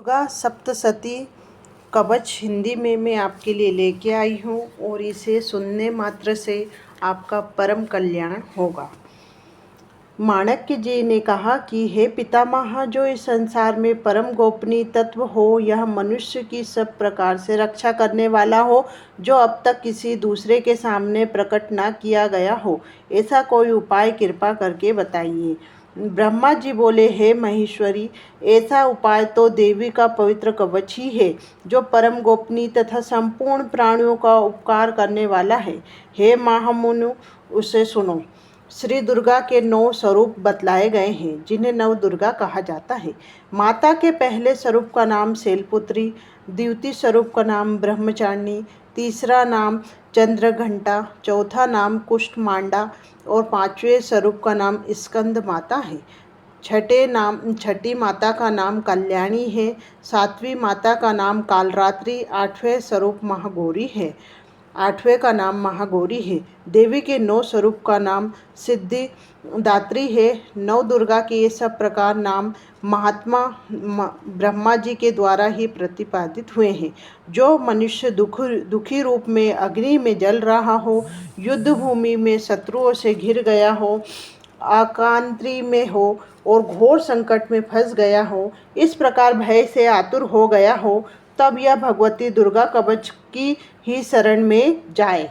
दुर्गा सप्तशती कवच हिंदी में मैं आपके लिए लेके आई हूँ और इसे सुनने मात्र से आपका परम कल्याण होगा। माणक्य जी ने कहा कि हे पितामह, जो इस संसार में परम गोपनीय तत्व हो, यह मनुष्य की सब प्रकार से रक्षा करने वाला हो, जो अब तक किसी दूसरे के सामने प्रकट ना किया गया हो, ऐसा कोई उपाय कृपा करके बताइए। ब्रह्मा जी बोले, हे महेश्वरी, ऐसा उपाय तो देवी का पवित्र कवच ही है, जो परम गोपनीय तथा संपूर्ण प्राणियों का उपकार करने वाला है। हे महामुनु, उसे सुनो। श्री दुर्गा के 9 स्वरूप बतलाए गए हैं, जिन्हें नव दुर्गा कहा जाता है। माता के पहले स्वरूप का नाम शैलपुत्री, द्वितीय स्वरूप का नाम ब्रह्मचारिणी, तीसरा नाम चंद्रघंटा, चौथा नाम कुष्ठमांडा और पांचवें स्वरूप का नाम स्कंद माता है। छठी माता का नाम कल्याणी है, सातवीं माता का नाम कालरात्रि, आठवें का नाम महागौरी है। देवी के 9 स्वरूप का नाम सिद्धिदात्री है। नव दुर्गा के ये सब प्रकार नाम महात्मा ब्रह्मा जी के द्वारा ही प्रतिपादित हुए हैं। जो मनुष्य दुखी रूप में अग्नि में जल रहा हो, युद्ध भूमि में शत्रुओं से घिर गया हो, आकांत्री में हो और घोर संकट में फंस गया हो, इस प्रकार भय से आतुर हो गया हो, तब यह भगवती दुर्गा कवच की ही शरण में जाए।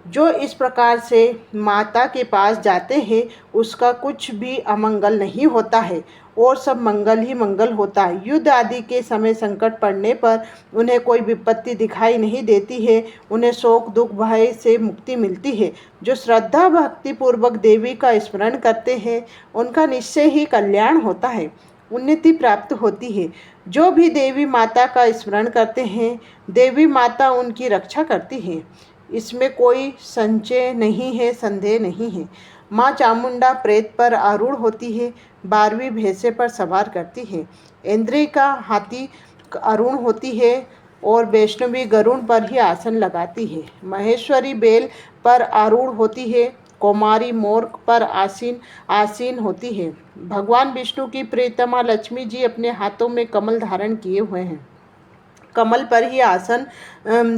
जो इस प्रकार से माता के पास जाते हैं, उसका कुछ भी अमंगल नहीं होता है और सब मंगल ही मंगल होता है। युद्ध आदि के समय संकट पड़ने पर उन्हें कोई विपत्ति दिखाई नहीं देती है। उन्हें शोक दुख भय से मुक्ति मिलती है। जो श्रद्धा भक्ति पूर्वक देवी का स्मरण करते हैं, उनका निश्चय ही कल्याण होता है, उन्नति प्राप्त होती है। जो भी देवी माता का स्मरण करते हैं, देवी माता उनकी रक्षा करती है। इसमें कोई संशय नहीं है, संदेह नहीं है। माँ चामुंडा प्रेत पर आरूढ़ होती है, 12वीं भैंसे पर सवार करती है। इंद्री का हाथी अरुण होती है और वैष्णवी गरुड़ पर ही आसन लगाती है। महेश्वरी बेल पर आरूढ़ होती है, कौमारी मोर पर आसीन होती है। भगवान विष्णु की प्रियतमा लक्ष्मी जी अपने हाथों में कमल धारण किए हुए हैं, कमल पर ही आसन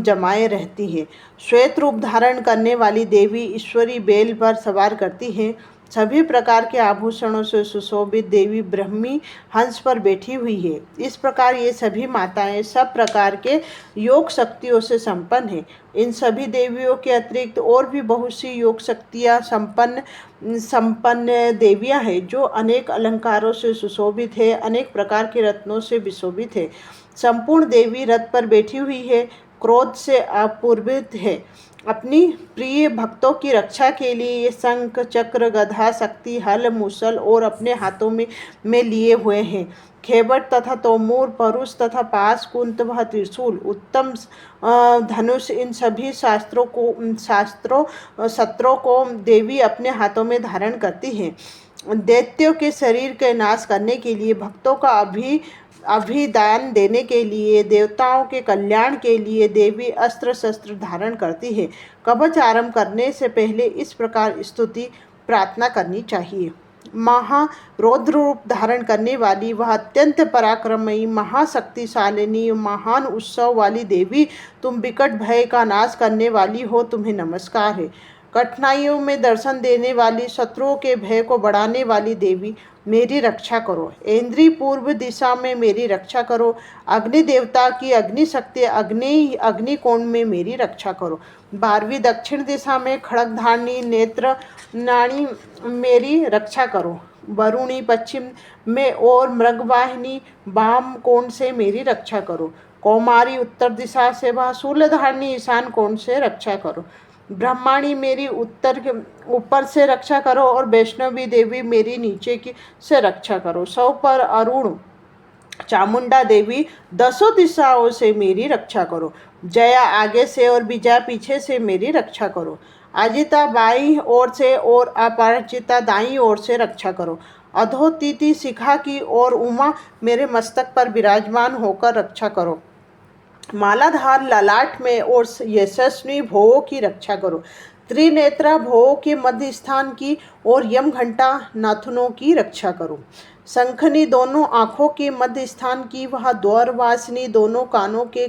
जमाए रहती है। श्वेत रूप धारण करने वाली देवी ईश्वरी बेल पर सवार करती है। सभी प्रकार के आभूषणों से सुशोभित देवी ब्रह्मी हंस पर बैठी हुई है। इस प्रकार ये सभी माताएं सब प्रकार के योग शक्तियों से संपन्न हैं। इन सभी देवियों के अतिरिक्त और भी बहुत सी योग शक्तियाँ संपन्न देवियाँ हैं, जो अनेक अलंकारों से सुशोभित है, अनेक प्रकार के रत्नों से विशोभित है। संपूर्ण देवी रथ पर बैठी हुई है, क्रोध से अपूर्वित है। अपनी प्रिय भक्तों की रक्षा के लिए ये शंख चक्र गदा शक्ति हल मूसल और अपने हाथों में लिए हुए हैं। खेबट तथा तोमूर परुष तथा पास कुंत व त्रिशूल उत्तम धनुष, इन सभी शस्त्रों को देवी अपने हाथों में धारण करती है। दैत्यों के शरीर के नाश करने के लिए, भक्तों का अभिदान देने के लिए, देवताओं के कल्याण के लिए देवी अस्त्र शस्त्र धारण करती है। कवच आरंभ करने से पहले इस प्रकार स्तुति प्रार्थना करनी चाहिए। रौद्र रूप धारण करने वाली वह अत्यंत पराक्रमयी महाशक्तिशालिनी महान उत्सव वाली देवी, तुम विकट भय का नाश करने वाली हो, तुम्हें नमस्कार है। कठिनाइयों में दर्शन देने वाली, शत्रुओं के भय को बढ़ाने वाली देवी, मेरी रक्षा करो। इंद्री पूर्व दिशा में मेरी रक्षा करो। अग्नि देवता की अग्नि शक्ति अग्निकोण में मेरी रक्षा करो। 12वीं दक्षिण दिशा में खड़गधारणी नेत्र नाणी मेरी रक्षा करो। वरुणी पश्चिम में और मृगवाहिनी वाम कोण से मेरी रक्षा करो। कौमारी उत्तर दिशा से व शूलधारणी ईशान कोण से रक्षा करो। ब्रह्माणी मेरी ऊपर से रक्षा करो और वैष्णवी देवी मेरी नीचे से रक्षा करो। सौ पर अरुण चामुंडा देवी 10 दिशाओं से मेरी रक्षा करो। जया आगे से और विजया पीछे से मेरी रक्षा करो। अजिता बाईं ओर से और अपराजिता दाईं ओर से रक्षा करो। अधोतिथि शिखा की और उमा मेरे मस्तक पर विराजमान होकर रक्षा करो। मालाधार ललाट में और यशस्वी भोवों की रक्षा करो। त्रिनेत्रा भोओं के मध्य स्थान की और यम घंटा नाथुनों की रक्षा करो। शंखनी दोनों आँखों के मध्य स्थान की, वह द्वारवासिनी दोनों कानों के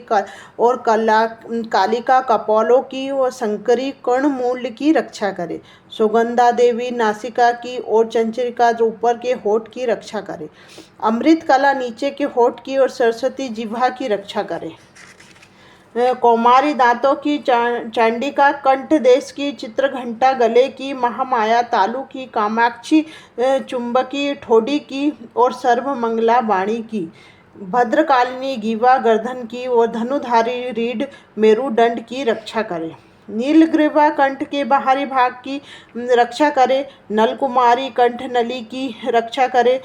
और कालिका कपालों की और शंकरी कर्णमूल की रक्षा करे। सुगंधा देवी नासिका की और चंचरिका ऊपर के होठ की रक्षा करे। अमृत कला नीचे के होठ की और सरस्वती जिह्वा की रक्षा करे। कौमारी दांतों की, चांडिका कंठ देश की, चित्रघंटा गले की, महामाया तालु की, कामाक्षी चुंबकी ठोडी की और सर्वमंगला वाणी की, भद्रकालिनी गीवा गर्दन की और धनुधारी रीढ़ मेरुदंड की रक्षा करे। नीलग्रीवा कंठ के बाहरी भाग की रक्षा करे। नलकुमारी कंठ नली की रक्षा करे।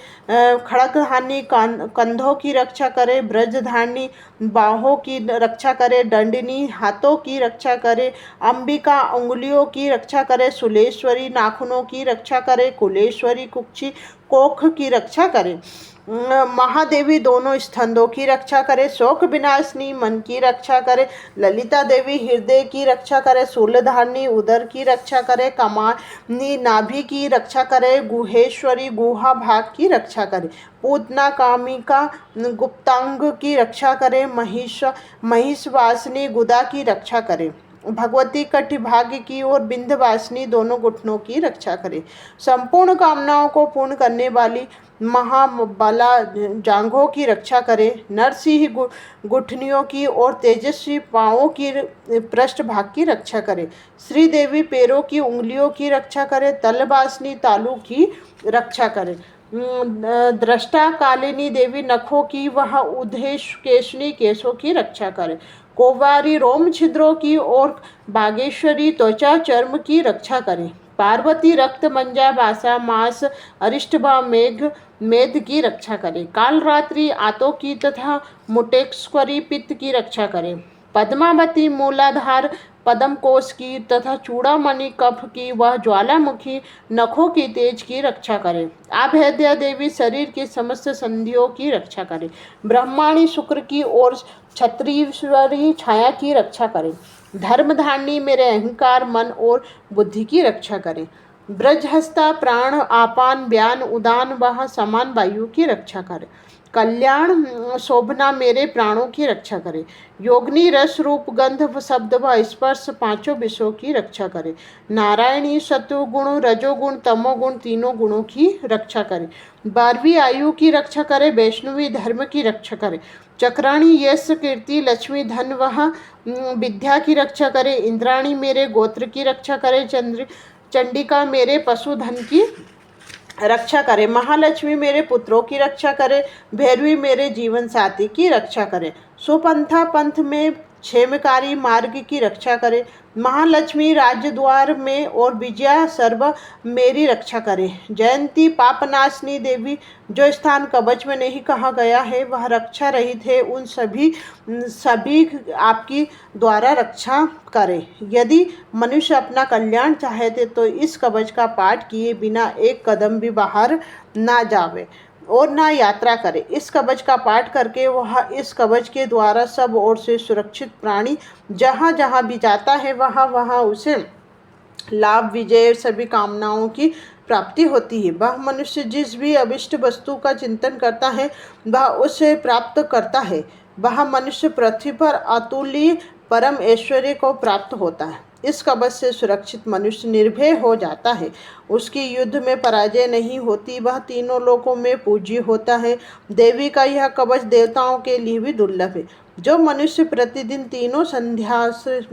खड़गधानी कंधों की रक्षा करे। ब्रजधानी बाहों की रक्षा करे। दंडिनी हाथों की रक्षा करे। अंबिका उंगलियों की रक्षा करे। सुलेश्वरी नाखूनों की रक्षा करे। कुलेश्वरी कुक्षी कोख की रक्षा करे। महादेवी दोनों स्तंभों की रक्षा करे। शोक विनाशिनी मन की रक्षा करे। ललिता देवी हृदय की रक्षा करे। शूलधारिणी उदर की रक्षा करे। कमानी नाभि की रक्षा करे। गुहेश्वरी गुहा भाग की रक्षा करे। पूतना कामिका गुप्तांग की रक्षा करे। महिषवासिनी गुदा की रक्षा करे। भगवती कटिभाग्य की और बिंध्यवासिनी दोनों घुटनों की रक्षा करे। संपूर्ण कामनाओं को पूर्ण करने वाली महाबला जांघों की रक्षा करे। नरसिंह गुठनियों की और तेजस्वी पांवों की पृष्ठ भाग की रक्षा करे। श्रीदेवी पैरों की उंगलियों की रक्षा करे। तलवासिनी तालू की रक्षा करे। दृष्टा कालिनी देवी नखों की, वह उदेश केशनी केशों की रक्षा करे। कोवारी रोम छिद्रों की और बागेश्वरी त्वचा चर्म की रक्षा करे। पार्वती रक्त मंजा बासा मास अरिष्टभा मेध की रक्षा करे। कालरात्रि आतों की तथा मुटेश्वरी पित्त की रक्षा करे। पद्मावती मूलाधार पद्म कोश की तथा चूड़ामणि कफ की, वह ज्वालामुखी नखों की तेज की रक्षा करे। आभेद्या देवी शरीर की समस्त संधियों की रक्षा करे। ब्रह्माणी शुक्र की और छत्रीश्वरी छाया की रक्षा करे। धर्मधारिणी मेरे अहंकार मन और बुद्धि की रक्षा करे। ब्रजहस्ता प्राण आपान व्यान उदान वह समान वायु की रक्षा करे। कल्याण शोभना मेरे प्राणों की रक्षा करे। योगिनी रस रूप गंध शब्द व स्पर्श पांचों विषयों की रक्षा करे। नारायणी सत्वगुण रजोगुण तमोगुण तीनों गुणों की रक्षा करे। 12वीं आयु की रक्षा करे। वैष्णवी धर्म की रक्षा करे। चक्राणी यश कीर्ति लक्ष्मी धन वह विद्या की रक्षा करे। इंद्राणी मेरे गोत्र की रक्षा करे। चंडिका मेरे पशुधन की रक्षा करे। महालक्ष्मी मेरे पुत्रों की रक्षा करे। भैरवी मेरे जीवन साथी की रक्षा करे। सुपंथा पंथ में क्षेमकारी मार्ग की रक्षा करे। महालक्ष्मी राज्य द्वार में और विजया सर्व मेरी रक्षा करे। जयंती पापनाशिनी देवी, जो स्थान कवच में नहीं कहा गया है वह रक्षा रहित है, उन सभी आपकी द्वारा रक्षा करे। यदि मनुष्य अपना कल्याण चाहते तो इस कवच का पाठ किए बिना एक कदम भी बाहर ना जावे और ना यात्रा करे। इस कवच का पाठ करके वह इस कवच के द्वारा सब ओर से सुरक्षित प्राणी जहाँ जहाँ भी जाता है वहाँ वहाँ उसे लाभ विजय सभी कामनाओं की प्राप्ति होती है। वह मनुष्य जिस भी अभिष्ट वस्तु का चिंतन करता है वह उसे प्राप्त करता है। वह मनुष्य पृथ्वी पर अतुल्य परम ऐश्वर्य को प्राप्त होता है। इस कवच से सुरक्षित मनुष्य निर्भय हो जाता है। उसकी युद्ध में पराजय नहीं होती। वह तीनों लोकों में पूज्य होता है। देवी का यह कवच देवताओं के लिए भी दुर्लभ है। जो मनुष्य प्रतिदिन तीनों संध्या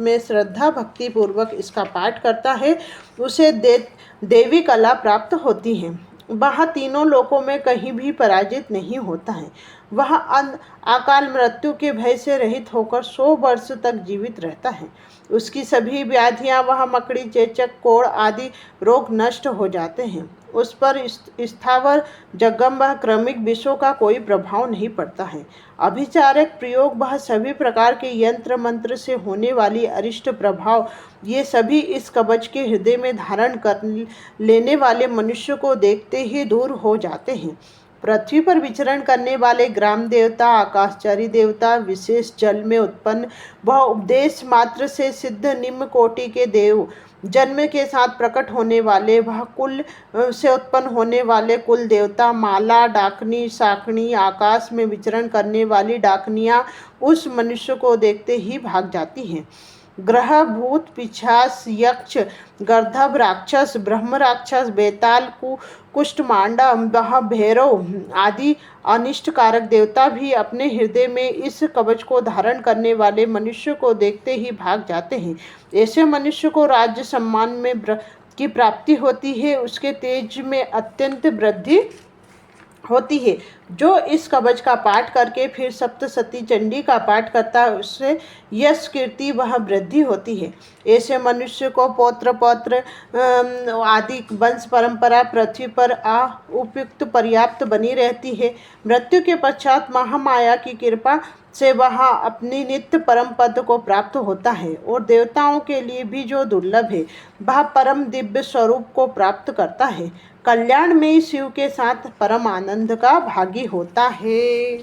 में श्रद्धा भक्ति पूर्वक इसका पाठ करता है उसे देवी कला प्राप्त होती है। वह तीनों लोकों में कहीं भी पराजित नहीं होता है। वह अकाल मृत्यु के भय से रहित होकर 100 वर्ष तक जीवित रहता है। उसकी सभी व्याधियां वह मकड़ी चेचक कोढ़ आदि रोग नष्ट हो जाते हैं। उस पर स्थावर जंगम व क्रमिक विषयों का कोई प्रभाव नहीं पड़ता है। अभिचारक प्रयोग वह सभी प्रकार के यंत्र मंत्र से होने वाली अरिष्ट प्रभाव ये सभी इस कवच के हृदय में धारण कर लेने वाले मनुष्य को देखते ही दूर हो जाते हैं। पृथ्वी पर विचरण करने वाले ग्राम देवता, आकाशचारी देवता, विशेष जल में उत्पन्न वह उपदेश मात्र से सिद्ध निम्न कोटि के देव, जन्म के साथ प्रकट होने वाले वह कुल से उत्पन्न होने वाले कुल देवता, माला, डाकनी, शाकनी, आकाश में विचरण करने वाली डाकनियाँ उस मनुष्य को देखते ही भाग जाती हैं। ग्रह, भूत, पिशाच, यक्ष, गंधर्व राक्षस, ब्रह्म राक्षस, बेताल, कुष्ठमांडा, भैरव आदि अनिष्टकारक देवता भी अपने हृदय में इस कवच को धारण करने वाले मनुष्य को देखते ही भाग जाते हैं। ऐसे मनुष्य को राज्य सम्मान में की प्राप्ति होती है, उसके तेज में अत्यंत वृद्धि होती है। जो इस कवच का पाठ करके फिर सप्तशती चंडी का पाठ करता है, उससे यश, कीर्ति वह वृद्धि होती है। ऐसे मनुष्य को पौत्र पौत्र आदि वंश परंपरा पृथ्वी पर उपयुक्त पर्याप्त बनी रहती है। मृत्यु के पश्चात महामाया की कृपा से वह अपनी नित्य परम पद को प्राप्त होता है और देवताओं के लिए भी जो दुर्लभ है वह परम दिव्य स्वरूप को प्राप्त करता है। कल्याण में शिव के साथ परम आनंद का भागी होता है।